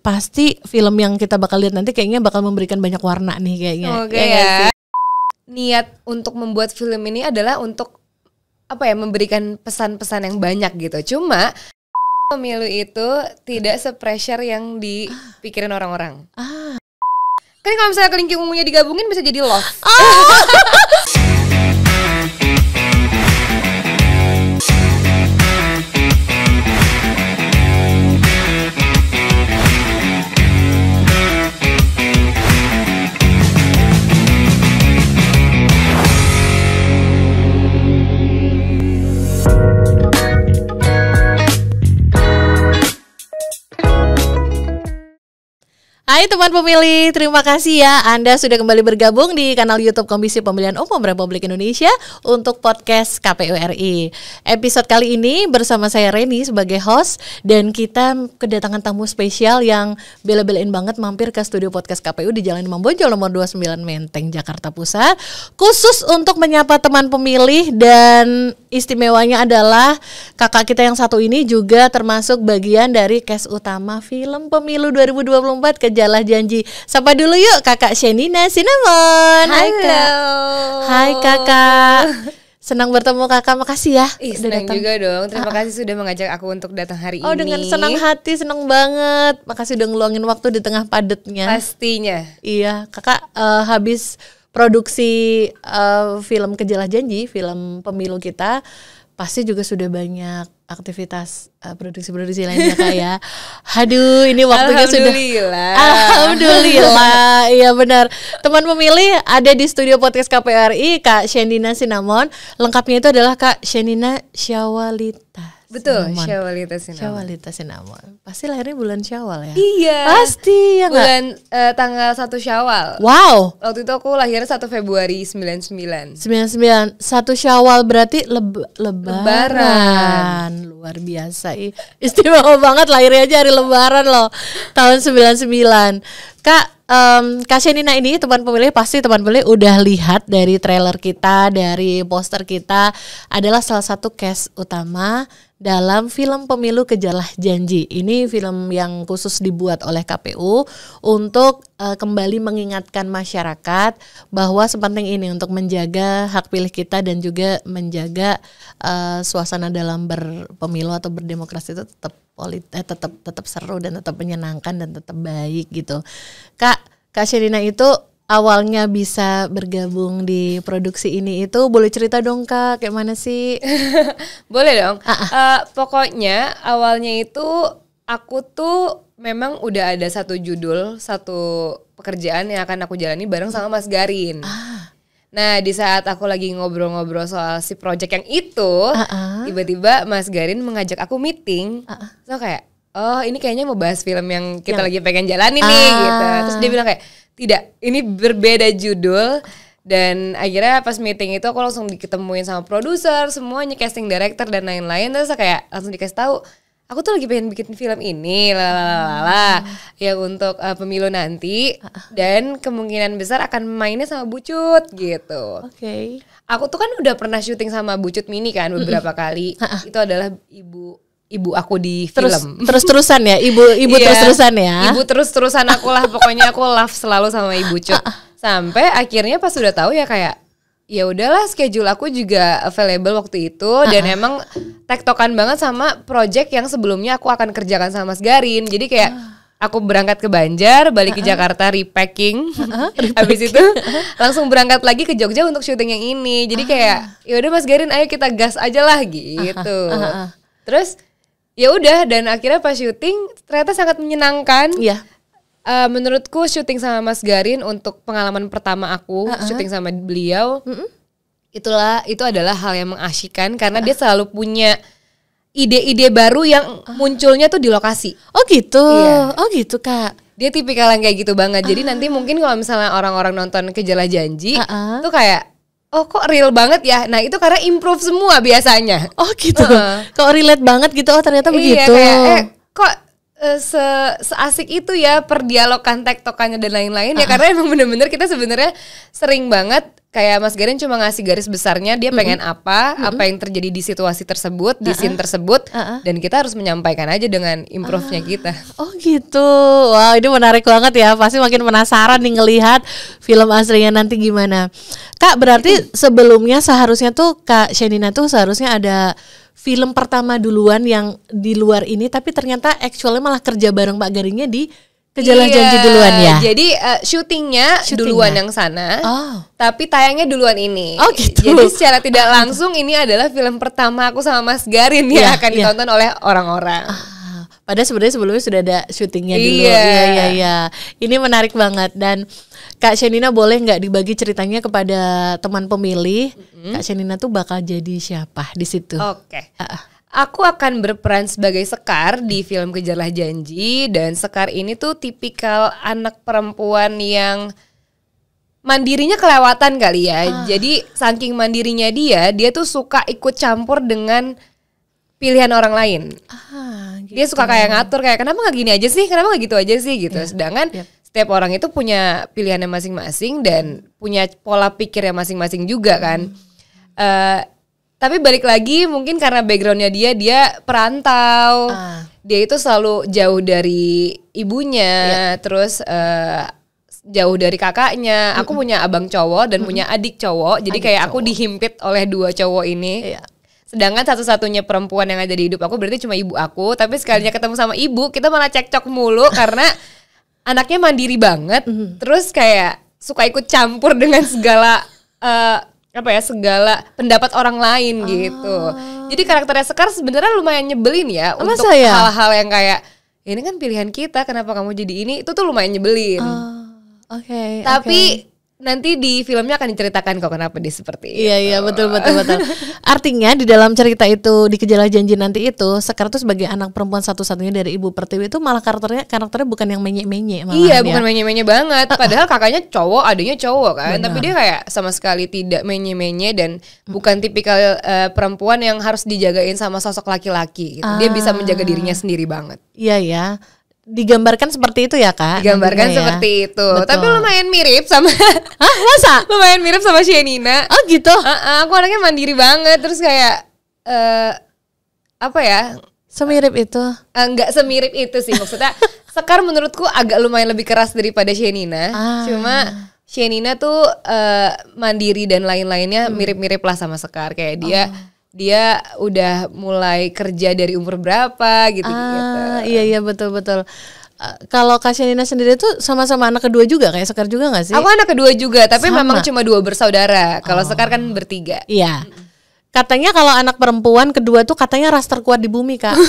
pasti film yang kita bakal lihat nanti kayaknya bakal memberikan banyak warna nih kayaknya. Oke ya. Niat untuk membuat film ini adalah untuk memberikan pesan-pesan yang banyak gitu. Cuma pemilu itu tidak se-pressure yang dipikirin orang-orang. Kan kalau misalnya kelingking ungunya digabungin bisa jadi love. Hai teman pemilih, terima kasih ya Anda sudah kembali bergabung di kanal YouTube Komisi Pemilihan Umum Republik Indonesia untuk podcast KPU RI. Episode kali ini bersama saya Reni sebagai host dan kita kedatangan tamu spesial yang bela-belain banget mampir ke studio podcast KPU di Jalan Imam Bonjol nomor 29 Menteng, Jakarta Pusat, khusus untuk menyapa teman pemilih. Dan istimewanya adalah kakak kita yang satu ini juga termasuk bagian dari cast utama film Pemilu 2024 Kejalah Janji. Sapa dulu yuk Kakak Shenina Cinnamon. Hai Kak. Hai Kakak. Senang bertemu Kakak, makasih ya. Senang juga dong. Terima kasih sudah mengajak aku untuk datang hari ini. Dengan senang hati, senang banget. Makasih udah ngeluangin waktu di tengah padatnya. Pastinya. Iya, Kakak habis produksi film Kejalah Janji, film pemilu kita, pasti juga sudah banyak aktivitas produksi-produksi lainnya Kak ya. Aduh, ini waktunya sudah. Alhamdulillah. Iya benar. Teman pemilih, ada di studio podcast KPU RI Kak Shenina Cinnamon. Lengkapnya itu adalah Kak Shenina Syawalita. Betul, Syawalita Cinnamon. Pasti lahirnya bulan Syawal ya? Iya. Pasti ya. Bulan tanggal 1 Syawal. Wow. Waktu itu aku lahir 1 Februari 99. 1 Syawal berarti lebaran. Luar biasa. Istimewa banget lahirnya aja hari lebaran loh. Tahun 99. Kak Shenina ini teman pemilih, pasti teman pemilih udah lihat dari trailer kita, dari poster kita, adalah salah satu cast utama dalam film Pemilu Kejalah Janji. Ini film yang khusus dibuat oleh KPU untuk kembali mengingatkan masyarakat bahwa sepenting ini untuk menjaga hak pilih kita dan juga menjaga suasana dalam berpemilu atau berdemokrasi itu tetap seru dan tetap menyenangkan dan tetap baik gitu. Kak Shenina itu awalnya bisa bergabung di produksi ini itu boleh cerita dong Kak, kayak mana sih? Boleh dong. Pokoknya awalnya itu aku tuh memang udah ada satu judul, satu pekerjaan yang akan aku jalani bareng sama Mas Garin. Nah di saat aku lagi ngobrol-ngobrol soal si project yang itu, tiba-tiba Mas Garin mengajak aku meeting. So kayak, oh ini kayaknya mau bahas film yang kita lagi pengen jalani nih gitu. Terus dia bilang kayak, tidak, ini berbeda judul. Dan akhirnya pas meeting itu aku langsung diketemuin sama produser, semuanya, casting director dan lain-lain. Terus kayak langsung dikasih tahu, aku tuh lagi pengen bikin film ini yang untuk pemilu nanti. Dan kemungkinan besar akan mainnya sama Bucut gitu. Oke. Aku tuh kan udah pernah syuting sama Bucut Mini kan beberapa kali. Itu adalah ibu aku di film. Terus-terusan ya, ibu terus-terusan ya. Ibu terus-terusan aku lah, pokoknya aku love selalu sama Ibu Cut. Sampai akhirnya pas udah tahu ya kayak, ya udahlah schedule aku juga available waktu itu dan emang tektokan banget sama project yang sebelumnya aku akan kerjakan sama Mas Garin. Jadi kayak aku berangkat ke Banjar, balik ke Jakarta repacking. Habis itu langsung berangkat lagi ke Jogja untuk syuting yang ini. Jadi kayak ya udah Mas Garin, ayo kita gas aja lah gitu. Terus ya udah, dan akhirnya pas syuting ternyata sangat menyenangkan. Iya. Menurutku syuting sama Mas Garin untuk pengalaman pertama aku syuting sama beliau, itu adalah hal yang mengasyikkan karena dia selalu punya ide-ide baru yang munculnya tuh di lokasi. Oh gitu. Iya. Oh gitu Kak. Dia tipikal yang kayak gitu banget. Jadi nanti mungkin kalau misalnya orang-orang nonton Kejalah Janji tuh kayak, oh kok real banget ya. Nah itu karena improve semua biasanya. Oh gitu. Kok relate banget gitu. Oh ternyata begitu. Iya kayak kok seasik itu ya perdialogan tektokannya dan lain-lain ya, karena emang bener-bener kita sebenarnya sering banget kayak Mas Garin cuma ngasih garis besarnya dia pengen apa yang terjadi di situasi tersebut, di scene tersebut, dan kita harus menyampaikan aja dengan improve-nya kita. Oh gitu, wow ini menarik banget ya, pasti makin penasaran nih ngelihat film aslinya nanti gimana. Kak berarti sebelumnya seharusnya tuh Kak Shenina tuh seharusnya ada film pertama duluan yang di luar ini, tapi ternyata actually malah kerja bareng Pak Garingnya di Kejalah Janji duluan ya. Jadi syutingnya duluan yang sana, tapi tayangnya duluan ini. Oh gitu. Jadi secara tidak langsung ini adalah film pertama aku sama Mas Garin yang akan ditonton oleh orang-orang. Padahal sebenarnya sebelumnya sudah ada syutingnya dulu. Iya. Ini menarik banget. Dan Kak Shenina boleh nggak dibagi ceritanya kepada teman pemilih? Kak Shenina tuh bakal jadi siapa di situ? Oke. Aku akan berperan sebagai Sekar di film Kejarlah Janji, dan Sekar ini tuh tipikal anak perempuan yang mandirinya kelewatan kali ya. Jadi saking mandirinya dia tuh suka ikut campur dengan pilihan orang lain. Gitu. Dia suka kayak ngatur kayak kenapa nggak gini aja sih, kenapa nggak gitu aja sih gitu. Sedangkan setiap orang itu punya pilihannya masing-masing dan punya pola pikirnya masing-masing juga kan. Tapi balik lagi mungkin karena backgroundnya dia perantau, dia itu selalu jauh dari ibunya, terus jauh dari kakaknya. Aku punya abang cowok dan punya adik cowok, jadi kayak aku dihimpit oleh dua cowok ini. Sedangkan satu-satunya perempuan yang ada di hidup aku berarti cuma ibu aku. Tapi sekalinya ketemu sama ibu, kita malah cekcok mulu karena anaknya mandiri banget. Terus kayak suka ikut campur dengan segala segala pendapat orang lain gitu. Jadi karakternya Sekar sebenarnya lumayan nyebelin ya untuk hal-hal yang kayak ini kan pilihan kita, kenapa kamu jadi ini? Itu tuh lumayan nyebelin. Tapi nanti di filmnya akan diceritakan kok kenapa dia seperti itu. Iya betul. Artinya di dalam cerita itu di Kejalah Janji nanti itu Sekar tuh sebagai anak perempuan satu-satunya dari Ibu Pertiwi itu malah karakternya bukan yang menye-menye. Iya bukan menye-menye banget. Padahal kakaknya cowok, adiknya cowok kan. Benar. Tapi dia kayak sama sekali tidak menye-menye dan bukan tipikal perempuan yang harus dijagain sama sosok laki-laki gitu. Dia bisa menjaga dirinya sendiri banget. Iya ya. Digambarkan seperti itu ya Kak? Digambarkan seperti itu. Betul. Tapi lumayan mirip sama masa? Lumayan mirip sama Shenina. Oh gitu? Aku anaknya mandiri banget. Terus kayak apa ya? Semirip itu? Enggak semirip itu sih. Maksudnya Sekar menurutku agak lumayan lebih keras daripada Shenina. Cuma Shenina tuh mandiri dan lain-lainnya mirip-mirip lah sama Sekar. Kayak dia udah mulai kerja dari umur berapa gitu-gitu. Iya betul. Kalau Kak Shenina sendiri tuh sama-sama anak kedua juga kayak Sekar juga gak sih? Aku anak kedua juga, tapi memang cuma 2 bersaudara. Kalau Sekar kan bertiga. Iya. Katanya kalau anak perempuan kedua tuh katanya ras terkuat di bumi Kak.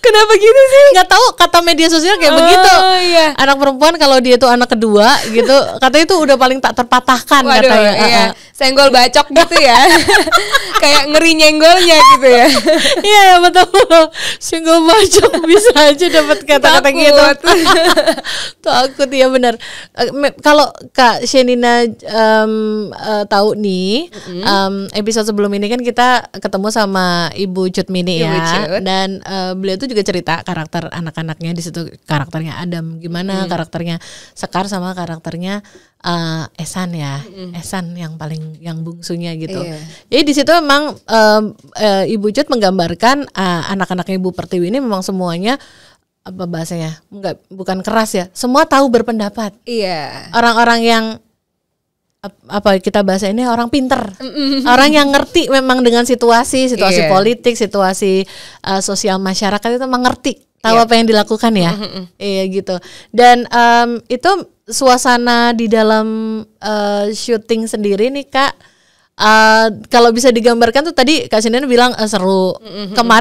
Kenapa gitu sih? Gak tahu, kata media sosial kayak begitu. Iya. Anak perempuan kalau dia tuh anak kedua gitu, katanya itu udah paling tak terpatahkan. Waduh, katanya. Iya. Senggol bacok gitu ya. Kayak ngeri nyenggolnya gitu ya. Iya betul. Senggol bacok bisa aja dapat kata-kata gitu. Takut ya benar. Kalau Kak Shenina tahu nih, episode sebelum ini kan kita ketemu sama Ibu Cutmini ya. Dan beliau tuh juga cerita karakter anak-anaknya di situ, karakternya Adam gimana, karakternya Sekar sama karakternya Esan ya. Esan yang bungsunya gitu. Jadi di situ memang Ibu Cut menggambarkan anak-anaknya Ibu Pertiwi ini memang semuanya apa bahasanya? Bukan keras ya. Semua tahu berpendapat. Iya. Orang-orang yang apa kita bahasa ini orang pinter, orang yang ngerti memang dengan situasi politik, situasi sosial masyarakat itu mengerti, tahu apa yang dilakukan ya, iya gitu. Dan itu suasana di dalam syuting sendiri nih Kak, kalau bisa digambarkan tuh tadi Kak Shenina bilang seru.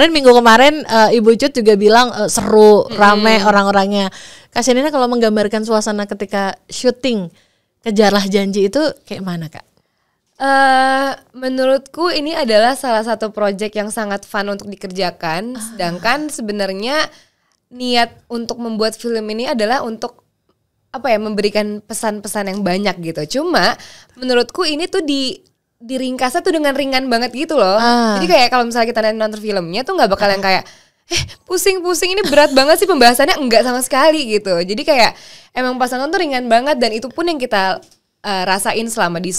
Minggu kemarin Ibu Cut juga bilang seru, rame orang-orangnya. Kak Shenina kalau menggambarkan suasana ketika syuting Kejarlah Janji itu kayak mana Kak? Menurutku ini adalah salah satu proyek yang sangat fun untuk dikerjakan. Sedangkan sebenarnya niat untuk membuat film ini adalah untuk memberikan pesan-pesan yang banyak gitu. Cuma menurutku ini tuh diringkasnya tuh dengan ringan banget gitu loh. Jadi kayak kalau misalnya kita nonton filmnya tuh nggak bakal yang kayak pusing-pusing ini berat banget sih pembahasannya, enggak sama sekali gitu. Jadi kayak emang pasangan tuh ringan banget, dan itu pun yang kita rasain selama di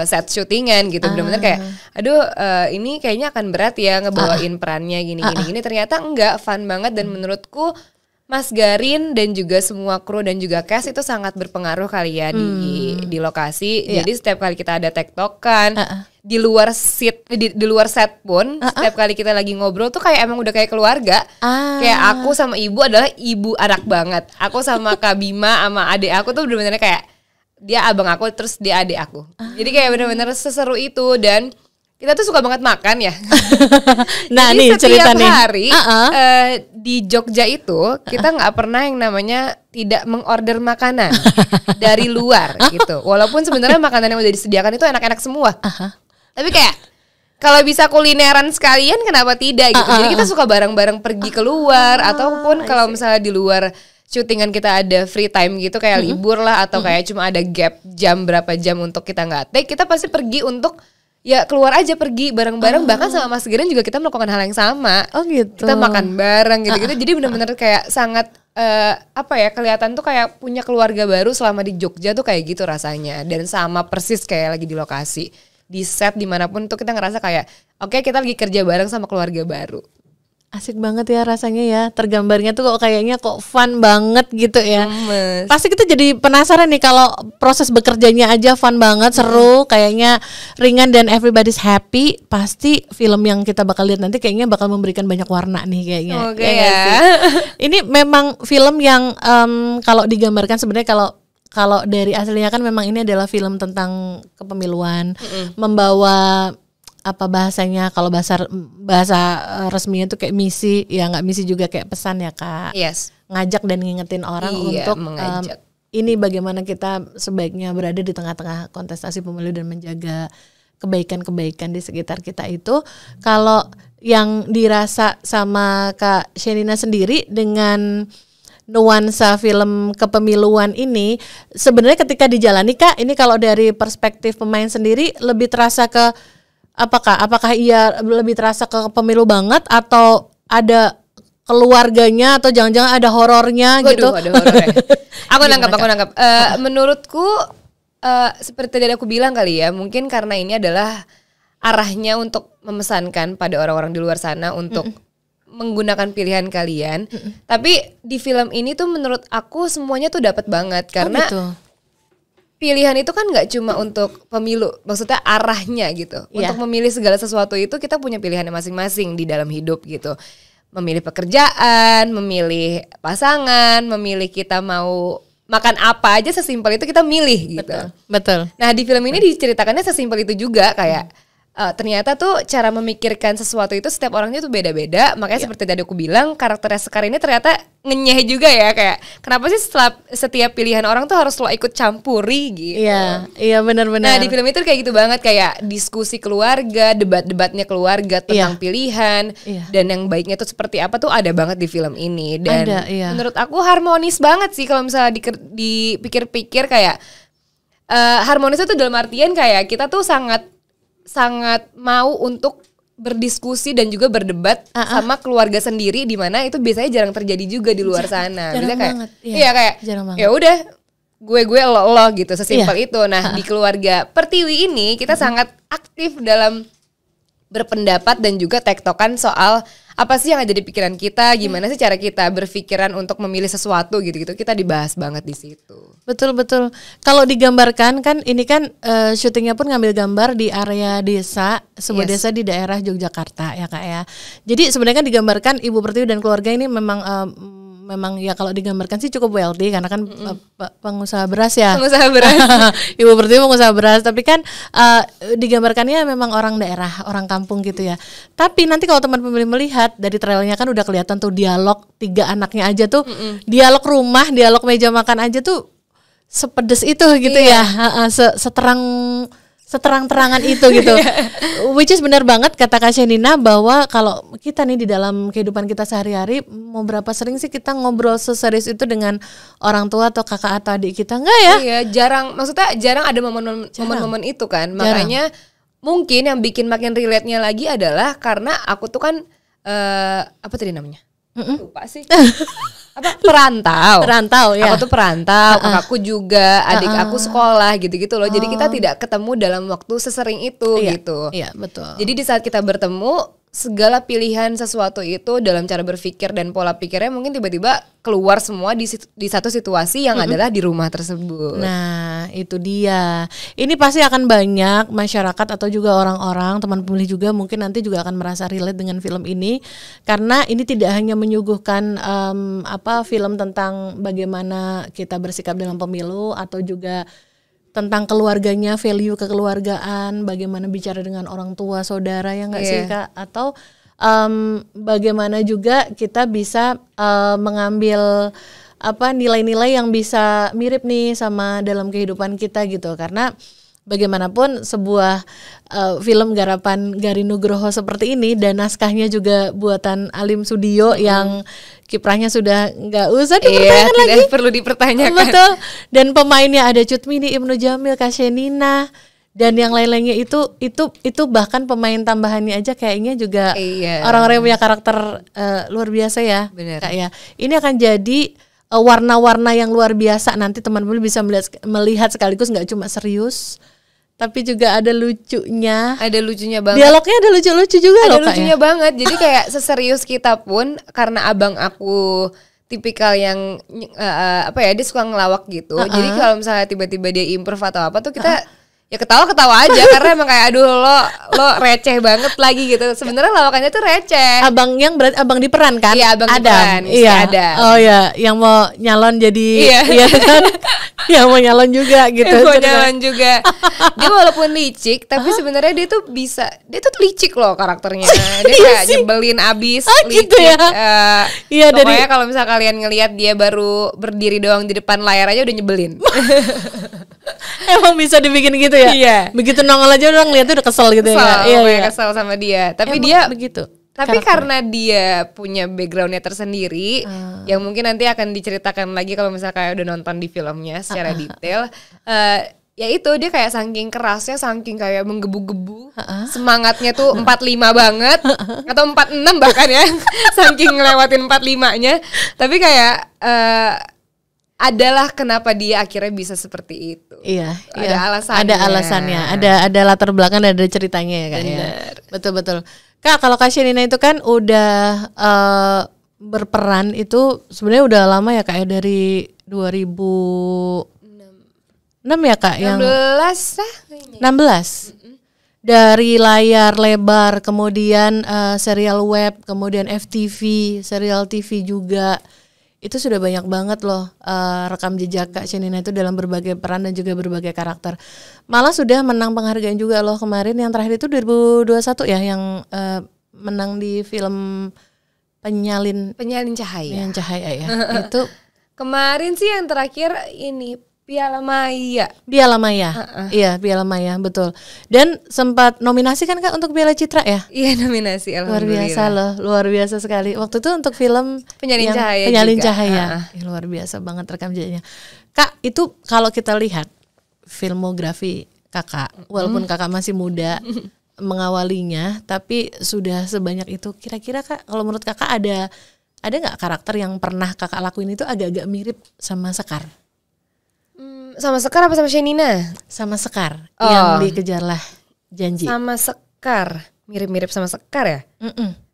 set syutingan gitu. Benar-benar kayak aduh ini kayaknya akan berat ya ngebawain perannya gini. Ternyata enggak, fun banget. Dan menurutku Mas Garin dan juga semua kru dan juga cast itu sangat berpengaruh kali ya di lokasi. Jadi setiap kali kita ada tektokan di luar di luar set pun setiap kali kita lagi ngobrol tuh kayak emang udah kayak keluarga. Kayak aku sama ibu adalah ibu anak banget. Aku sama Kak Bima sama adik aku tuh bener-bener kayak dia abang aku terus dia adik aku. Jadi kayak bener-bener seseru itu. Dan kita tuh suka banget makan ya. Nah, jadi nih cerita setiap nih. hari di Jogja itu kita nggak pernah yang namanya tidak mengorder makanan dari luar gitu. Walaupun sebenarnya makanan yang udah disediakan itu enak-enak semua. Tapi kayak kalau bisa kulineran sekalian kenapa tidak gitu. Jadi kita suka bareng-bareng pergi keluar, ataupun kalau misalnya di luar syutingan kita ada free time gitu kayak libur lah, atau kayak cuma ada gap jam berapa jam untuk kita nggak take, kita pasti pergi untuk ya keluar aja, pergi bareng-bareng. Bahkan sama Mas Giring juga kita melakukan hal yang sama. Oh gitu. Kita makan bareng gitu-gitu. Jadi benar-benar kayak sangat apa ya, kelihatan tuh kayak punya keluarga baru selama di Jogja tuh kayak gitu rasanya. Dan sama persis kayak lagi di lokasi, di set dimanapun tuh kita ngerasa kayak oke, kita lagi kerja bareng sama keluarga baru. Asik banget ya rasanya ya, tergambarnya tuh kok kayaknya kok fun banget gitu ya. Pasti kita jadi penasaran nih kalau proses bekerjanya aja fun banget, seru, kayaknya ringan dan everybody's happy. Pasti film yang kita bakal lihat nanti kayaknya bakal memberikan banyak warna nih kayaknya. Oke ya. Ini memang film yang kalau digambarkan sebenarnya kalau dari aslinya kan memang ini adalah film tentang kepemiluan, membawa apa bahasanya, kalau bahasa resminya tuh kayak misi, ya nggak misi juga kayak pesan ya Kak. Yes. Ngajak dan ngingetin orang untuk ini bagaimana kita sebaiknya berada di tengah-tengah kontestasi pemilu dan menjaga kebaikan-kebaikan di sekitar kita itu. Kalau yang dirasa sama Kak Shenina sendiri dengan nuansa film kepemiluan ini, sebenarnya ketika dijalani Kak, ini kalau dari perspektif pemain sendiri lebih terasa ke apakah ia lebih terasa ke pemilu banget, atau ada keluarganya, atau jangan-jangan ada horornya gitu? Ada horornya. Aku nangkap. Menurutku seperti tadi aku bilang kali ya, mungkin karena ini adalah arahnya untuk memesankan pada orang-orang di luar sana untuk menggunakan pilihan kalian. Tapi di film ini tuh menurut aku semuanya tuh dapat banget, karena pilihan itu kan nggak cuma untuk pemilu, maksudnya arahnya gitu. Untuk memilih segala sesuatu itu kita punya pilihannya masing-masing di dalam hidup gitu. Memilih pekerjaan, memilih pasangan, memilih kita mau makan apa aja, sesimpel itu kita milih gitu. Betul. Nah di film ini diceritakannya sesimpel itu juga, kayak ternyata tuh cara memikirkan sesuatu itu setiap orangnya tuh beda-beda. Makanya seperti tadi aku bilang, karakternya Sekar ini ternyata ngenyeh juga ya, kayak kenapa sih setiap pilihan orang tuh harus lo ikut campuri gitu. Iya benar-benar. Nah di film itu kayak gitu banget, kayak diskusi keluarga, debat-debatnya keluarga tentang pilihan, dan yang baiknya tuh seperti apa tuh ada banget di film ini. Dan menurut aku harmonis banget sih kalau misalnya dipikir-pikir, kayak harmonisnya tuh dalam artian kayak kita tuh sangat mau untuk berdiskusi dan juga berdebat sama keluarga sendiri, di mana itu biasanya jarang terjadi juga di luar sana. Jarang kayak banget. kayak ya udah gue lo gitu, sesimpel itu. Nah di keluarga Pertiwi ini kita sangat aktif dalam berpendapat dan juga tektokan soal apa sih yang ada di pikiran kita, gimana sih cara kita berpikiran untuk memilih sesuatu gitu-gitu, kita dibahas banget di situ. Betul. Kalau digambarkan kan ini kan syutingnya pun ngambil gambar di area desa, sebuah desa di daerah Yogyakarta ya Kak ya. Jadi sebenarnya kan digambarkan Ibu Pertiwi dan keluarga ini memang ya kalau digambarkan sih cukup wealthy, karena kan pengusaha beras ya. Pengusaha beras. Ibu Pertiwi pengusaha beras, tapi kan digambarkannya memang orang daerah, orang kampung gitu ya. Tapi nanti kalau teman pemilih melihat dari trailernya kan udah kelihatan tuh dialog 3 anaknya aja tuh, dialog rumah, dialog meja makan aja tuh sepedes itu gitu ya. Seterang-terangan itu gitu. Which is benar banget kata Kak Shenina, bahwa kalau kita nih di dalam kehidupan kita sehari-hari, mau berapa sering sih kita ngobrol seserius itu dengan orang tua atau kakak atau adik kita? Enggak ya? Iya, jarang ada momen-momen itu kan. Makanya mungkin yang bikin makin relate-nya lagi adalah karena aku tuh kan apa tadi namanya? lupa sih. Apa perantau ya. Aku tuh perantau, kakakku juga, adik aku sekolah gitu-gitu loh. Jadi kita tidak ketemu dalam waktu sesering itu gitu. Iya, betul. Jadi di saat kita bertemu, segala pilihan sesuatu itu dalam cara berpikir dan pola pikirnya mungkin tiba-tiba keluar semua di satu situasi yang adalah di rumah tersebut. Nah, itu dia. Ini pasti akan banyak masyarakat atau juga orang-orang, teman pemilih juga mungkin nanti juga akan merasa relate dengan film ini, karena ini tidak hanya menyuguhkan film tentang bagaimana kita bersikap dalam pemilu, atau juga tentang keluarganya, value kekeluargaan, bagaimana bicara dengan orang tua, saudara, ya nggak sih Kak? Atau bagaimana juga kita bisa mengambil nilai-nilai yang bisa mirip nih sama dalam kehidupan kita gitu. Karena bagaimanapun sebuah film garapan Gari Nugroho seperti ini dan naskahnya juga buatan Alim Sudio yang kiprahnya sudah nggak usah dipertanyakan lagi. Tidak perlu dipertanyakan. Betul. Dan pemainnya ada Cut Mini, Ibnu Jamil, Shenina, dan yang lain-lainnya itu bahkan pemain tambahannya aja kayaknya juga orang-orang yang punya karakter luar biasa ya. Benar. Kak ya. Ini akan jadi warna-warna yang luar biasa, nanti teman-teman bisa melihat sekaligus nggak cuma serius, tapi juga ada lucunya. Ada lucunya banget. Dialognya ada lucu-lucu juga loh Kak. Ada lucunya banget. Jadi kayak seserius kita pun, karena abang aku tipikal yang dia suka ngelawak gitu. Jadi kalau misalnya tiba-tiba dia improve atau apa tuh kita ya ketawa-ketawa aja karena emang kayak aduh lo receh banget lagi gitu. Sebenarnya lawakannya tuh receh. Abang yang berarti abang diperan kan? Iya, abang diperan. Iya. Ada. Oh iya, yang mau nyalon jadi iya kan? Yang mau nyalon juga gitu. Mau nyalon juga. Dia walaupun licik tapi sebenarnya dia tuh licik loh karakternya. Dia kayak nyebelin abis, licik. Gitu ya. Iya, pokoknya kalau misal kalian ngelihat dia baru berdiri doang di depan layar aja udah nyebelin. Emang bisa dibikin gitu ya? Iya. Begitu nongol aja orang lihatnya udah kesel gitu ya. Iya, kesel sama dia. Tapi emang dia begitu. Tapi karena dia punya backgroundnya tersendiri, yang mungkin nanti akan diceritakan lagi kalau misalnya kayak udah nonton di filmnya secara detail. Ya itu dia kayak saking kerasnya, saking kayak menggebu-gebu, semangatnya tuh 45 banget atau 46 bahkan ya, saking ngelewatin 45-nya. Tapi kayak adalah kenapa dia akhirnya bisa seperti itu. Iya, ada alasannya. Ada alasannya, ada latar belakang, ada ceritanya ya Kak. Ya. Betul. Kak, kalau Kak Shenina itu kan udah berperan itu sebenarnya udah lama ya Kak ya, dari 2006 ya Kak, 16 yang lah kayaknya. 16. Dari layar lebar, kemudian serial web, kemudian FTV, serial TV juga. Itu sudah banyak banget loh rekam jejak Kak Shenina itu dalam berbagai peran dan juga berbagai karakter. Malah sudah menang penghargaan juga loh kemarin, yang terakhir itu 2021 ya, yang menang di film Penyalin Cahaya. Ya. Itu kemarin sih yang terakhir ini Piala Maya. Iya, Piala Maya, betul. Dan sempat nominasi kan Kak untuk Piala Citra ya? Iya, nominasi, alhamdulillah. Luar biasa loh, luar biasa sekali. Waktu itu untuk film Penyalin Cahaya. Luar biasa banget rekam jejaknya. Kak, itu kalau kita lihat filmografi Kakak, walaupun Kakak masih muda mengawalinya, tapi sudah sebanyak itu. Kira-kira Kak, kalau menurut Kakak ada nggak karakter yang pernah Kakak lakuin itu agak-agak mirip sama Sekar? Sama Sekar apa sama Shenina? Sama Sekar, yang dikejarlah janji. Sama Sekar, mirip-mirip sama Sekar ya?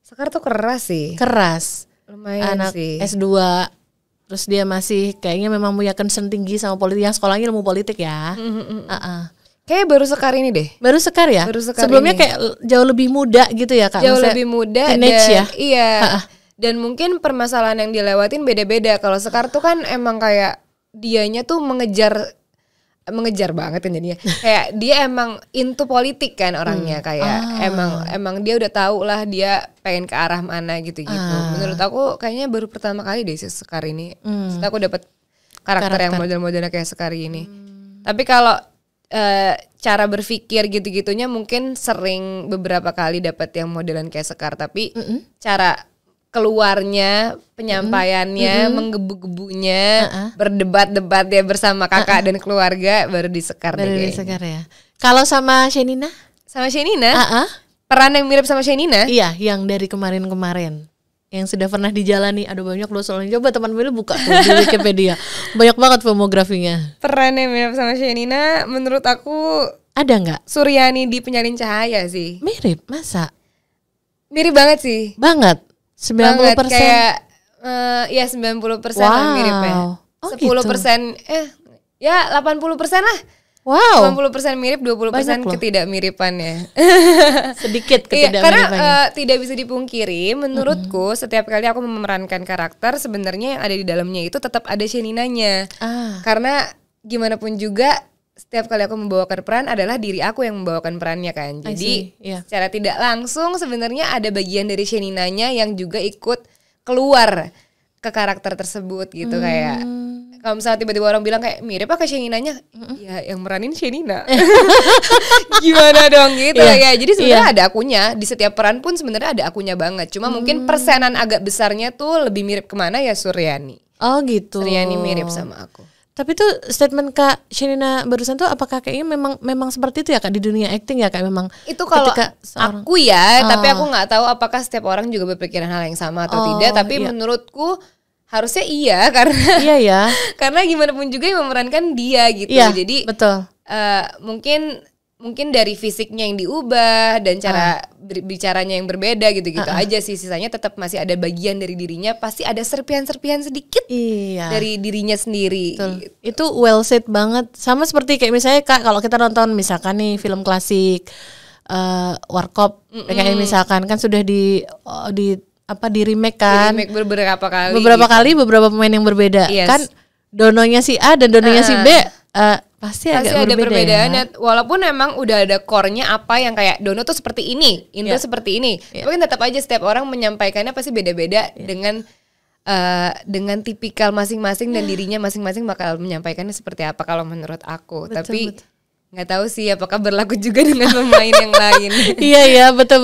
Sekar tuh keras sih. Keras. Lumayan anak sih. S2, terus dia masih kayaknya memang punya concern tinggi sama politik, yang sekolahnya ilmu politik ya. Kayaknya baru Sekar ini deh. Baru Sekar ya? Sebelumnya ini kayak jauh lebih muda gitu ya Kak? Jauh lebih muda teenage dan, ya? Iya. Dan mungkin permasalahan yang dilewatin beda-beda. Kalau Sekar tuh kan emang kayak dianya tuh mengejar banget kan jadinya. Kayak dia emang into politik kan orangnya, kayak emang dia udah tahu lah dia pengen ke arah mana gitu-gitu. Menurut aku kayaknya baru pertama kali deh si Sekar ini. Setelah aku dapat karakter yang model-modelnya kayak Sekar ini. Tapi kalau cara berpikir gitu-gitunya mungkin sering beberapa kali dapat yang modelan kayak Sekar, tapi cara keluarnya, penyampaiannya, menggebu-gebunya, berdebat-debat ya bersama kakak dan keluarga baru di Sekar. Baru di Sekar ya. Kalau sama Shenina? Sama Shenina? Peran yang mirip sama Shenina? Iya, yang dari kemarin-kemarin. yang sudah pernah dijalani? Ada banyak loh soalnya. Coba teman Willy buka tuh di Wikipedia. Banyak banget filmografinya. Peran yang mirip sama Shenina menurut aku ada nggak? Suryani di Penyalin Cahaya sih. Mirip, masa? Mirip banget sih. Banget. 90%. Banget, kayak ya 90% lah miripnya. 10% ya 80% lah. Wow. 90% mirip, 20% ketidakmiripannya. Sedikit ketidakmiripannya. Karena tidak bisa dipungkiri, menurutku setiap kali aku memerankan karakter sebenarnya yang ada di dalamnya itu tetap ada Sheninanya. Karena gimana pun juga setiap kali aku membawakan peran adalah diri aku yang membawakan perannya kan. Jadi secara tidak langsung sebenarnya ada bagian dari Sheninanya yang juga ikut keluar ke karakter tersebut gitu. Kayak kalau misalnya tiba-tiba orang bilang kayak mirip apa ke Sheninanya, ya yang meranin Shenina. Gimana dong gitu ya. Jadi sebenarnya ada akunya di setiap peran pun sebenarnya ada akunya banget. Cuma mungkin persenan agak besarnya tuh lebih mirip kemana ya Suryani. Oh gitu. Suryani mirip sama aku. Tapi tuh statement Kak Shenina barusan tuh apakah kayaknya memang seperti itu ya Kak di dunia acting ya Kak memang itu kalau aku ya, tapi aku nggak tahu apakah setiap orang juga berpikiran hal yang sama atau tidak. Tapi menurutku harusnya iya karena karena gimana pun juga yang memerankan dia gitu. Jadi betul. Mungkin dari fisiknya yang diubah dan cara bicaranya yang berbeda gitu-gitu aja sih. Sisanya tetap masih ada bagian dari dirinya, pasti ada serpihan-serpihan sedikit dari dirinya sendiri. Gitu. Itu well said banget. Sama seperti kayak misalnya Kak kalau kita nonton misalkan nih film klasik Warkop kayak misalkan kan sudah di remake kan. Di remake beberapa kali. Beberapa pemain yang berbeda. Kan Dononya si A dan Dononya si B pasti agak ada perbedaan ya. Walaupun emang udah ada core-nya apa yang kayak Dono tuh seperti ini, Indro seperti ini. Tapi kan tetap aja setiap orang menyampaikannya pasti beda-beda dengan tipikal masing-masing dan dirinya masing-masing bakal menyampaikannya seperti apa kalau menurut aku. Tapi nggak tahu sih apakah berlaku juga dengan pemain yang lain. Iya betul.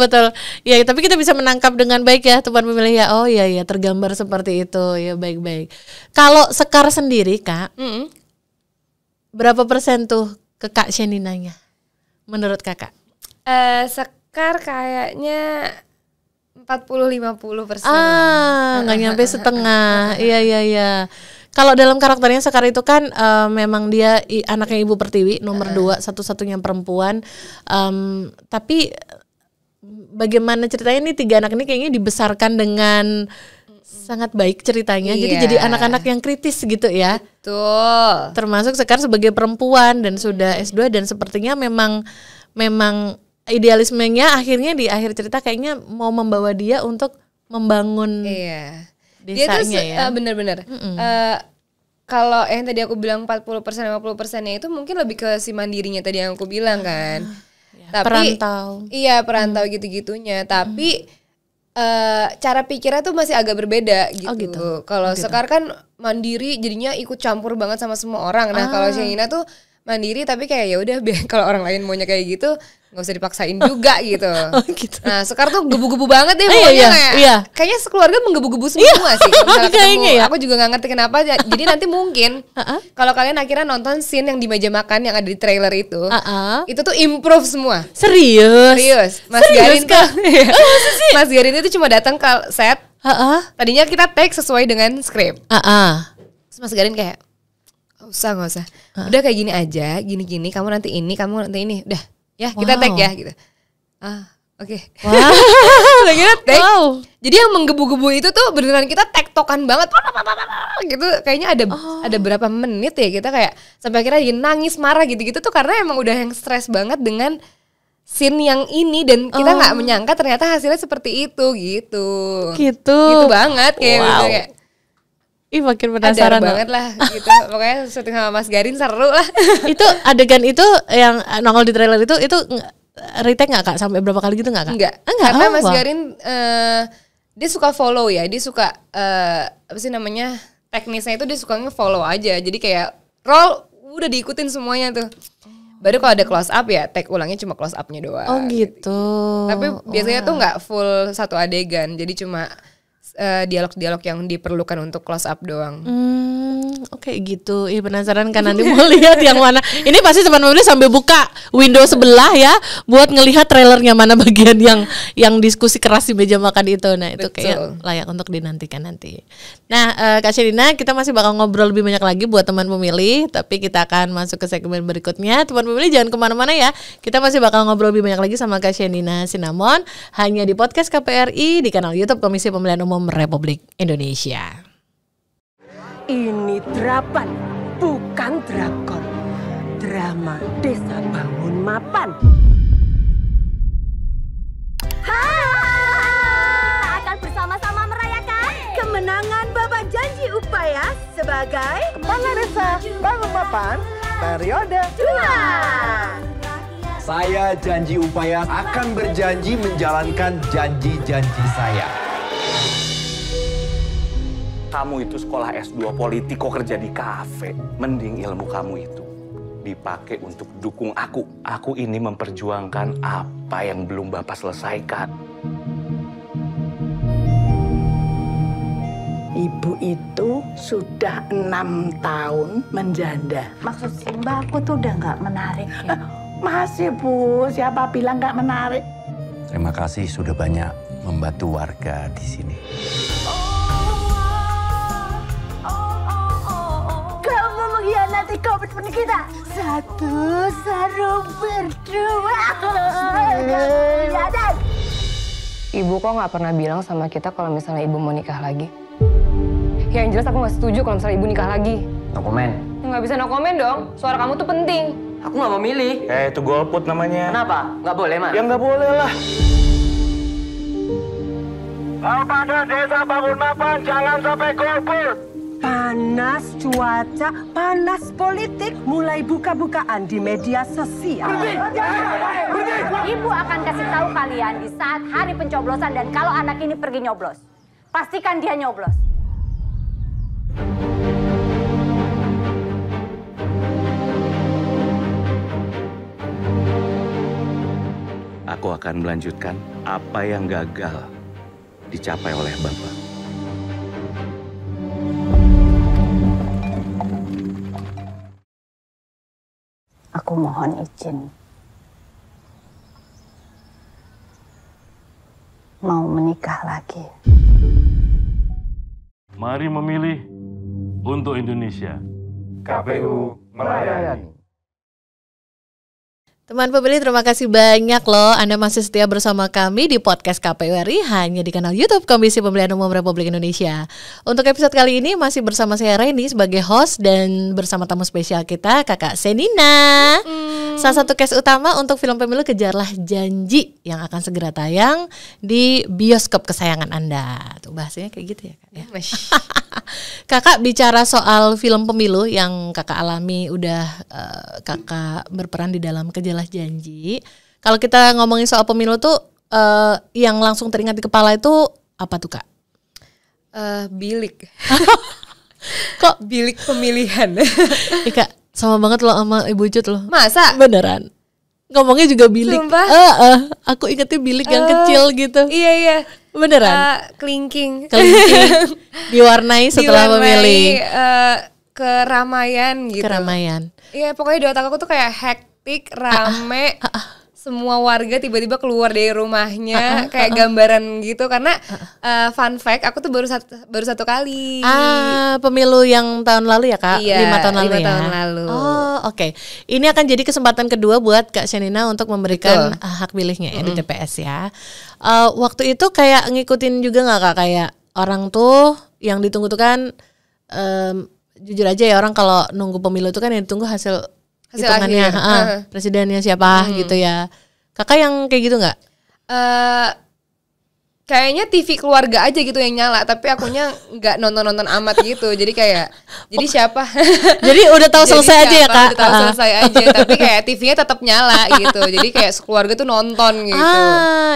Ya tapi kita bisa menangkap dengan baik ya teman pemilih ya. Oh iya tergambar seperti itu ya baik-baik. Kalau Sekar sendiri Kak, berapa persen tuh ke Kak Sheninanya menurut Kakak? Sekar kayaknya 40-50%. Nggak nyampe setengah. Iya. Kalau dalam karakternya Sekar itu kan memang dia anaknya Ibu Pertiwi nomor 2 satu-satunya perempuan. Tapi bagaimana ceritanya nih 3 anak ini kayaknya dibesarkan dengan sangat baik ceritanya. Jadi anak-anak yang kritis gitu ya. Betul. Termasuk Sekar sebagai perempuan dan sudah S2 dan sepertinya memang idealismenya akhirnya di akhir cerita kayaknya mau membawa dia untuk membangun desanya ya. Benar-benar. Kalau yang tadi aku bilang 40% 50%-nya itu mungkin lebih ke si mandirinya tadi yang aku bilang kan. Tapi perantau. Iya, perantau gitu-gitunya. Tapi cara pikirnya tuh masih agak berbeda gitu. Kalau Sekar kan mandiri jadinya ikut campur banget sama semua orang. Nah, kalau Shenina tuh mandiri tapi kayak ya udah kalau orang lain maunya kayak gitu nggak usah dipaksain juga gitu. Nah, Sekar tuh gebu-gebu banget deh pokoknya kayaknya sekeluarga menggebu-gebu semua sih. Kayaknya aku juga nggak ngerti kenapa. Jadi nanti mungkin kalau kalian akhirnya nonton scene yang di meja makan yang ada di trailer itu tuh improve semua. Serius. Mas Garin tuh Mas Garin itu cuma datang ke set. Tadinya kita take sesuai dengan skrip. Terus Mas Garin kayak nggak usah. Udah kayak gini aja, gini kamu nanti ini, udah ya kita take ya gitu. Oke. Udah kita take. Jadi yang menggebu-gebu itu tuh beneran kita tektokan banget gitu. Kayaknya ada berapa menit ya kita kayak sampai akhirnya nangis marah gitu-gitu tuh karena emang udah yang stres banget dengan scene yang ini dan kita nggak menyangka ternyata hasilnya seperti itu gitu. Gitu banget kayak makin penasaran banget lah gitu. Pokoknya syuting sama Mas Garin seru lah. Itu adegan itu yang nongol di trailer itu retake nggak Kak? Sampai berapa kali gitu nggak Kak? Enggak. Karena Mas Garin dia suka follow ya. Dia suka apa sih namanya teknisnya itu dia suka nge-follow aja. Jadi kayak roll udah diikutin semuanya tuh. Baru kalau ada close up ya take ulangnya cuma close upnya doang. Oh gitu. Tapi biasanya tuh nggak full satu adegan. Jadi cuma dialog-dialog yang diperlukan untuk close up doang. Oke gitu. Penasaran kan nanti mau lihat yang mana. Ini pasti teman pemilih sampai buka window sebelah ya buat ngelihat trailernya mana bagian yang diskusi keras di meja makan itu. Nah, itu kayak layak untuk dinantikan nanti. Nah, Kak Shenina, kita masih bakal ngobrol lebih banyak lagi buat teman pemilih, tapi kita akan masuk ke segmen berikutnya. Teman pemilih jangan kemana-mana ya. Kita masih bakal ngobrol lebih banyak lagi sama Kak Shenina Sinamon hanya di podcast KPRI di kanal YouTube Komisi Pemilihan Umum Republik Indonesia. Ini Drapan, bukan drakor. Drama Desa Bangun Mapan. Akan bersama-sama merayakan kemenangan Bapak Janji Upaya sebagai Kepala Desa Bangun Mapan periode 2. Saya Janji Upaya akan berjanji menjalankan janji-janji saya. Kamu itu sekolah S2 politik kok kerja di kafe. Mending ilmu kamu itu dipakai untuk dukung aku. Aku ini memperjuangkan apa yang belum Bapak selesaikan. Ibu itu sudah 6 tahun menjanda. Maksud Simba aku tuh udah nggak menarik ya. Masih Bu, siapa bilang nggak menarik? Terima kasih sudah banyak membantu warga di sini. kamu mengkhianati komitmen kita. Satu sarung berdua. Lihat. Ibu kok nggak pernah bilang sama kita kalau misalnya ibu mau nikah lagi? Yang jelas aku nggak setuju kalau misalnya ibu nikah lagi. No comment. Ya nggak bisa no comment dong. Suara kamu tuh penting. Aku nggak mau milih. Itu golput namanya. Kenapa? Nggak boleh, Mas? Ya nggak boleh lah. Pada Desa Bangun Mapan jangan sampai golput. Panas cuaca, panas politik, mulai buka-bukaan di media sosial. Ibu akan kasih tahu kalian di saat hari pencoblosan dan kalau anak ini pergi nyoblos. Pastikan dia nyoblos. Aku akan melanjutkan apa yang gagal dicapai oleh Bapak. Aku mohon izin. Mau menikah lagi. Mari memilih untuk Indonesia. KPU melayani. Teman pemilih, terima kasih banyak loh Anda masih setia bersama kami di podcast KPU RI hanya di kanal YouTube Komisi Pemilihan Umum Republik Indonesia. Untuk episode kali ini masih bersama saya Reni sebagai host dan bersama tamu spesial kita Kakak Shenina. Salah satu case utama untuk film pemilu Kejarlah Janji yang akan segera tayang di bioskop kesayangan Anda. Tuh bahasanya kayak gitu ya Kak ya. Kakak bicara soal film pemilu yang Kakak alami, udah Kakak berperan di dalam Kejarlah Janji. Kalau kita ngomongin soal pemilu tuh yang langsung teringat di kepala itu apa tuh Kak? Bilik. Kok Bilik pemilihan? Kak, sama banget lo sama Ibu Cut lo. Masa? Beneran. Ngomongnya juga bilik. Sumpah? Aku ingetnya bilik yang kecil gitu. Iya. Beneran. Kelingking. Diwarnai setelah memilih. Keramaian gitu. Keramaian. Iya, pokoknya di otak aku tuh kayak hektik, rame. Semua warga tiba-tiba keluar dari rumahnya, kayak gambaran gitu. Karena fun fact, aku tuh baru satu kali. Pemilu yang tahun lalu ya Kak? Iya, 5 tahun lalu 5 ya? tahun lalu. Oh oke. Ini akan jadi kesempatan kedua buat Kak Shenina untuk memberikan hak pilihnya ya di TPS ya. Waktu itu kayak ngikutin juga gak Kak? Kayak orang tuh yang ditunggu tuh kan, jujur aja ya, orang kalau nunggu pemilu tuh kan yang ditunggu hasil hitungannya, presidennya siapa gitu ya. Kakak yang kayak gitu nggak? Kayaknya TV keluarga aja gitu yang nyala, tapi akunya nggak nonton amat gitu. Jadi kayak, jadi siapa? Jadi udah tahu selesai aja ya Kak? Udah tahu selesai aja, tapi kayak TV-nya tetap nyala gitu. Jadi kayak sekeluarga tuh nonton gitu.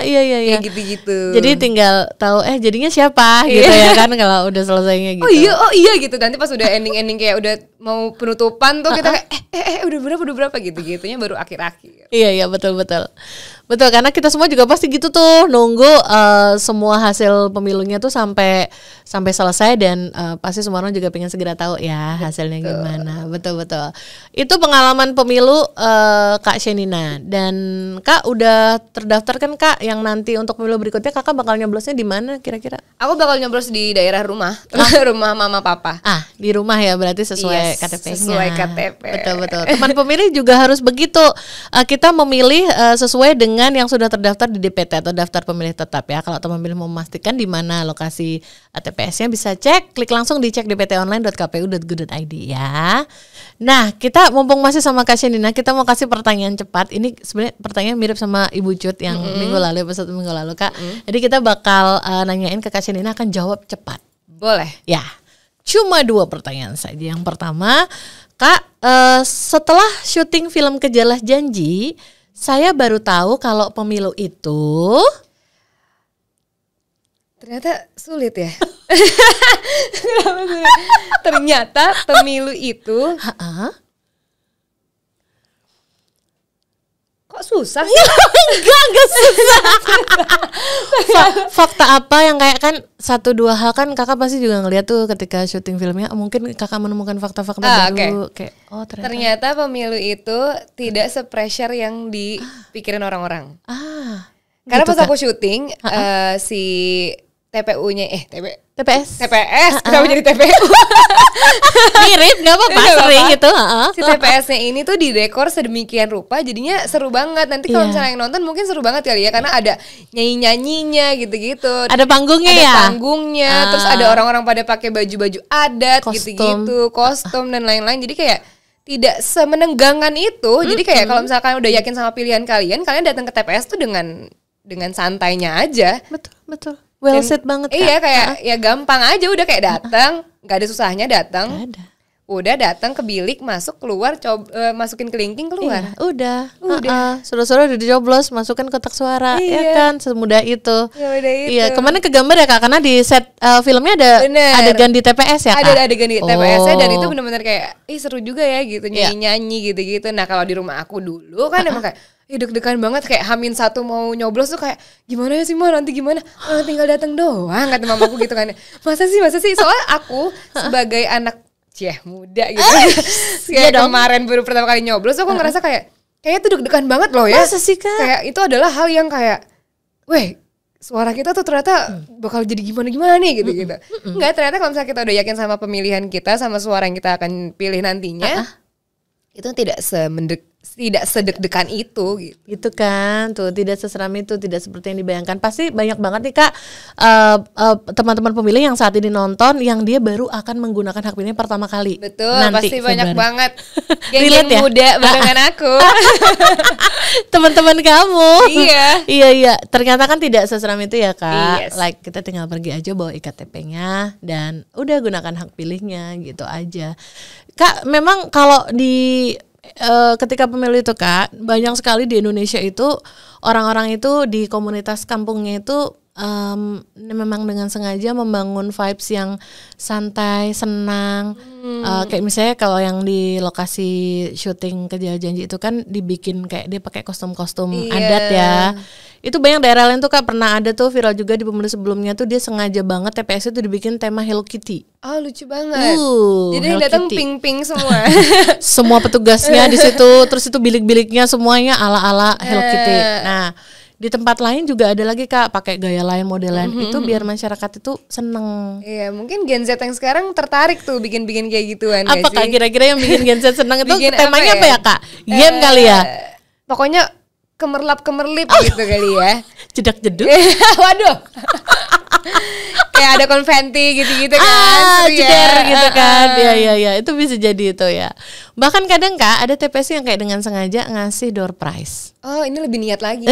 Iya. Kayak gitu-gitu. Jadi tinggal tahu jadinya siapa gitu ya kan kalau udah selesainya gitu. Oh iya gitu. Nanti pas udah ending kayak udah mau penutupan tuh kita kayak udah berapa gitu-gitunya baru akhir-akhir. Iya betul karena kita semua juga pasti gitu tuh nunggu semua hasil pemilunya tuh sampai selesai dan pasti semua orang juga pengen segera tahu ya hasilnya gimana. Betul itu pengalaman pemilu Kak Shenina, dan Kak udah terdaftar kan Kak yang nanti untuk pemilu berikutnya Kakak bakal nyoblosnya di mana kira-kira? Aku bakal nyoblos di daerah rumah rumah mama papa. Di rumah ya, berarti sesuai KTP-nya. Sesuai KTP. Betul. Teman pemilih juga harus begitu. Kita memilih sesuai dengan yang sudah terdaftar di DPT atau daftar pemilih tetap ya. Kalau teman pemilih mau memastikan di mana lokasi TPS-nya bisa klik langsung dicek dptonline.kpu.go.id ya. Nah, kita mumpung masih sama Kak Shenina, kita mau kasih pertanyaan cepat. Ini sebenarnya pertanyaan mirip sama Ibu Cut yang minggu lalu, episode minggu lalu Kak. Jadi kita bakal nanyain ke Kak Shenina, akan jawab cepat. Boleh. Ya. Cuma 2 pertanyaan saja. Yang pertama, Kak, setelah syuting film Kejarlah Janji, saya baru tahu kalau pemilu itu ternyata sulit ya. Ternyata pemilu itu kok susah sih? Enggak susah. Fakta apa yang kayak kan 1-2 hal kan Kakak pasti juga ngeliat tuh ketika syuting filmnya, mungkin Kakak menemukan fakta-fakta baru kayak ternyata pemilu itu tidak se-pressure yang dipikirin orang-orang. Karena gitu, pas aku syuting si TPU-nya TPS kenapa jadi TPU? Mirip, nggak apa-apa, sering gitu. Si TPS-nya ini tuh didekor sedemikian rupa, jadinya seru banget. Nanti kalau misalnya yang nonton mungkin seru banget kali ya, karena ada nyanyi-nyanyinya gitu-gitu. Ada panggungnya ada panggungnya, terus ada orang-orang pada pakai baju-baju adat gitu-gitu, kostum dan lain-lain. Jadi kayak tidak semenegangkan itu. Jadi kayak kalau misalkan udah yakin sama pilihan kalian datang ke TPS tuh dengan santainya aja. Betul. Well said banget Kak. Iya kayak ya gampang aja, udah kayak datang, nggak ada susahnya datang. Udah datang ke bilik, masuk keluar, masukin kelingking keluar. Iya, udah. Suruh-suruh udah dijoblos, masukkan kotak suara, ya kan, semudah itu. Iya, kemana kegambar ya Kak, karena di set filmnya ada adegan di TPS ya Kak. Ada adegan di TPS dan itu benar-benar kayak, seru juga ya gitu, nyanyi gitu-gitu. Nah kalau di rumah aku dulu kan emang kayak deg-degan banget, kayak H-1 mau nyoblos tuh kayak gimana ya sih Ma, nanti gimana? Tinggal datang doang kata mamaku gitu kan. Masa sih soalnya aku sebagai anak muda gitu. Kayak kemarin baru pertama kali nyoblos aku ngerasa kayaknya tuh deg-degan banget loh ya. Masa sih Kak? Kayak itu adalah hal yang kayak suara kita tuh ternyata bakal jadi gimana nih gitu. Enggak, ternyata kalau misalnya kita udah yakin sama pemilihan kita, sama suara yang kita akan pilih nantinya, itu tidak sedeg-degan itu gitu kan, tuh tidak seseram itu, tidak seperti yang dibayangkan. Pasti banyak banget nih Kak teman-teman pemilih yang saat ini nonton yang dia baru akan menggunakan hak pilihnya pertama kali. Betul, nanti pasti banyak banget geng-geng ya? Muda barengan aku. Teman-teman kamu. Iya. Ternyata kan tidak seseram itu ya Kak. Yes. Like kita tinggal pergi aja bawa IKTP-nya dan udah gunakan hak pilihnya gitu aja. Kak, memang kalau di ketika pemilu itu Kak, banyak sekali di Indonesia itu orang-orang itu di komunitas kampungnya itu memang dengan sengaja membangun vibes yang santai, senang. Kayak misalnya kalau yang di lokasi syuting Kejarlah Janji itu kan dibikin kayak dia pakai kostum-kostum adat ya. Itu banyak daerah lain tuh Kak, pernah ada tuh viral juga di pemilu sebelumnya tuh dia sengaja banget TPS itu dibikin tema Hello Kitty. Oh lucu banget. Jadi yang datang pink-pink semua. Semua petugasnya di situ, terus itu bilik-biliknya semuanya ala-ala Hello Kitty. Nah, di tempat lain juga ada lagi Kak, pakai gaya lain, model lain. Itu biar masyarakat itu seneng. Iya, mungkin Gen Z yang sekarang tertarik tuh bikin-bikin kayak gituan. Apa Kak kira-kira yang bikin Gen Z seneng itu temanya apa ya Kak? Game kali ya? Pokoknya kemerlap-kemerlip gitu kali ya. Jedak-jeduk. Waduh. Kayak ada konventi gitu-gitu kan. Jeder gitu kan. Iya, itu bisa jadi itu ya. Bahkan kadang Kak ada TPS yang kayak dengan sengaja ngasih door prize. Oh, ini lebih niat lagi.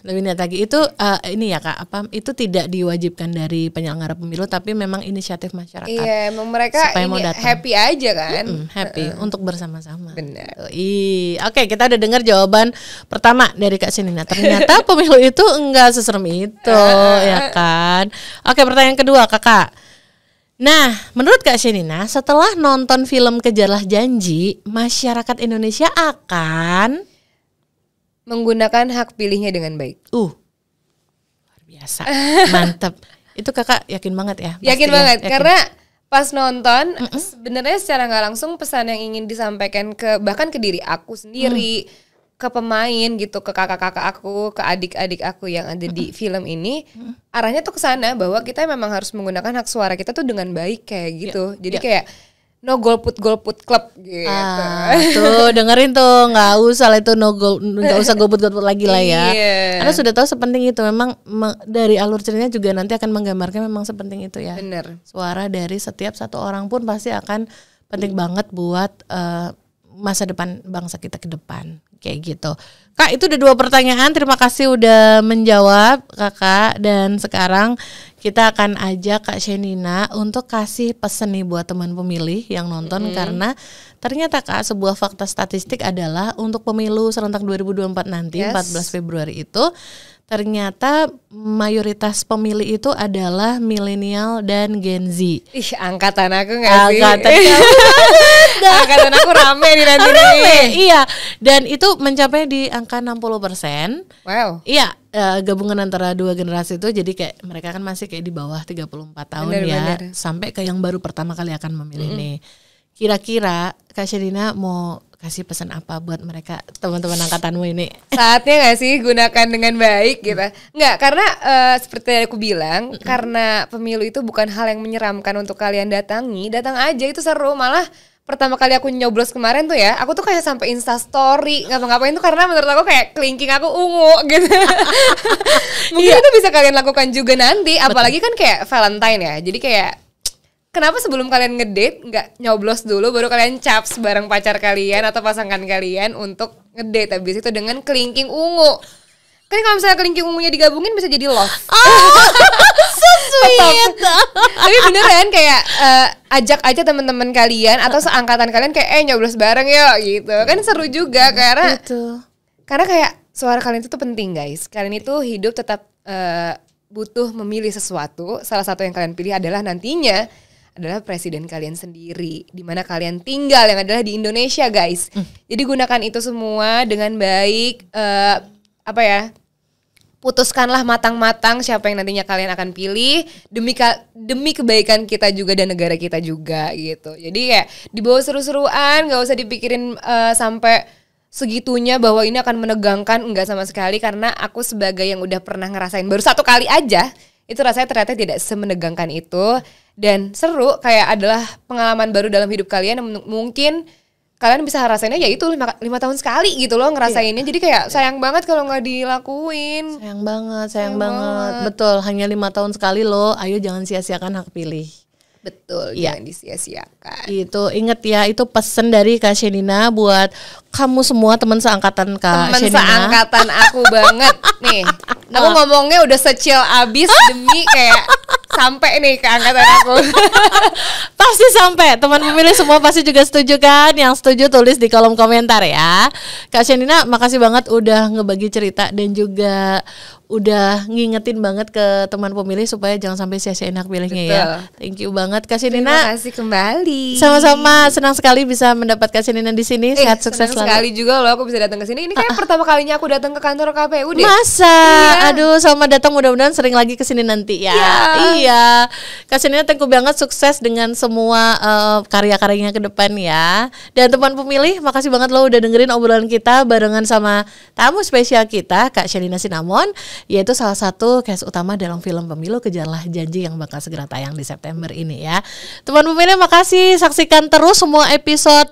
Lebih niat lagi. Itu ini ya Kak, itu tidak diwajibkan dari penyelenggara pemilu, tapi memang inisiatif masyarakat. Iya, emang mereka ini happy aja kan. Happy untuk bersama-sama. Benar. Oke, kita udah dengar jawaban pertama dari Kak Shenina. Ternyata pemilu itu enggak seserem itu, ya kan. Oke, pertanyaan kedua Kakak. Nah, menurut Kak Shenina, setelah nonton film Kejarlah Janji, masyarakat Indonesia akan menggunakan hak pilihnya dengan baik. luar biasa, mantep. Itu kakak yakin banget ya? Yakin banget, karena pas nonton sebenarnya secara nggak langsung pesan yang ingin disampaikan bahkan ke diri aku sendiri, ke pemain gitu, ke kakak-kakak aku, ke adik-adik aku yang ada di film ini, arahnya tuh ke sana bahwa kita memang harus menggunakan hak suara kita tuh dengan baik kayak gitu. Jadi kayak no golput club gitu. Tuh dengerin tuh, nggak usah lah itu nggak usah golput lagi lah ya. Karena sudah tahu sepenting itu, memang dari alur ceritanya juga nanti akan menggambarkan memang sepenting itu ya. Bener. Suara dari setiap satu orang pun pasti akan penting banget buat masa depan bangsa kita ke depan. Kayak gitu. Kak, itu udah 2 pertanyaan. Terima kasih udah menjawab Kakak. Dan sekarang kita akan ajak Kak Shenina untuk kasih pesan nih buat teman pemilih yang nonton. Karena ternyata Kak, sebuah fakta statistik adalah untuk pemilu serentak 2024 nanti, 14 Februari itu, ternyata mayoritas pemilih itu adalah milenial dan Gen Z. Ih, angkatan aku gak sih? Angkatan aku rame nih nanti nih. Iya, dan itu mencapai di angka 60%. Wow. Iya, gabungan antara 2 generasi itu, jadi kayak mereka kan masih kayak di bawah 34 tahun bener. Sampai ke yang baru pertama kali akan memilih nih. Kira-kira Kak Shenina mau kasih pesan apa buat mereka, teman-teman angkatanmu ini? Saatnya gak sih gunakan dengan baik gitu? Enggak, karena seperti aku bilang, karena pemilu itu bukan hal yang menyeramkan untuk kalian datangi. Datang aja, itu seru. Malah pertama kali aku nyoblos kemarin tuh ya, aku tuh kayak sampai Instastory ngapa-ngapain tuh, karena menurut aku kayak kelingking aku ungu gitu. Mungkin itu bisa kalian lakukan juga nanti. Apalagi kan kayak Valentine ya, jadi kayak kenapa sebelum kalian ngedate nggak nyoblos dulu baru kalian caps bareng pacar kalian atau pasangan kalian untuk ngedate, habis itu dengan kelingking ungu. Kan kalau misalnya kelingking ungunya digabungin bisa jadi love. So sweet. Tapi beneran kayak ajak aja teman-teman kalian atau seangkatan kalian kayak nyoblos bareng yuk gitu. Kan seru juga karena kayak suara kalian itu tuh penting guys. Kalian itu hidup tetap butuh memilih sesuatu. Salah satu yang kalian pilih adalah nantinya adalah presiden kalian sendiri, di mana kalian tinggal, yang adalah di Indonesia guys. Jadi gunakan itu semua dengan baik. Putuskanlah matang-matang siapa yang nantinya kalian akan pilih demi kebaikan kita juga dan negara kita juga gitu. Jadi kayak dibawa seru-seruan, nggak usah dipikirin sampai segitunya bahwa ini akan menegangkan, enggak sama sekali. Karena aku sebagai yang udah pernah ngerasain baru 1 kali aja, itu rasanya ternyata tidak semenegangkan itu. Dan seru, kayak adalah pengalaman baru dalam hidup kalian. Mungkin kalian bisa rasainnya ya itu 5 tahun sekali gitu loh ngerasainnya. Jadi kayak sayang banget kalau gak dilakuin. Sayang banget. Betul, hanya 5 tahun sekali loh. Ayo jangan sia-siakan hak pilih. Betul, jangan disia-siakan. Itu inget ya, itu pesan dari Kak Shenina buat kamu semua teman seangkatan Kak Shenina. Teman seangkatan aku banget nih. Aku ngomongnya udah secil abis demi kayak sampai nih ke angkatan aku. Pasti sampai. Teman pemilih semua pasti juga setuju kan? Yang setuju tulis di kolom komentar ya. Kak Shenina, makasih banget udah ngebagi cerita dan juga udah ngingetin banget ke teman pemilih supaya jangan sampai sia-siain hak pilihnya. Betul. Ya. Thank you banget Kak Shenina. Terima kasih kembali. Sama-sama, senang sekali bisa mendapat Kak Shenina di sini. Sehat sukses selalu. Sekali juga loh aku bisa datang ke sini. Ini kayak pertama kalinya aku datang ke kantor KPU deh. Masa? Iya. Aduh, selamat datang, mudah-mudahan sering lagi ke sini nanti ya. Iya. Kak Shenina, thank you banget, sukses dengan semua karya-karyanya ke depan ya. Dan teman pemilih, makasih banget lo udah dengerin obrolan kita barengan sama tamu spesial kita, Kak Shenina Sinamon, yaitu salah satu cast utama dalam film Pemilu Kejarlah Janji yang bakal segera tayang di September ini ya. Teman pemilih, makasih, saksikan terus semua episode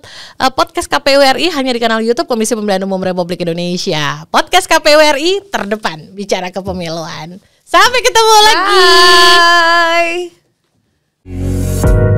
podcast KPU RI hanya di kanal YouTube Komisi Pemilihan Umum Republik Indonesia. Podcast KPU RI terdepan bicara kepemiluan. Sampai ketemu lagi. Bye.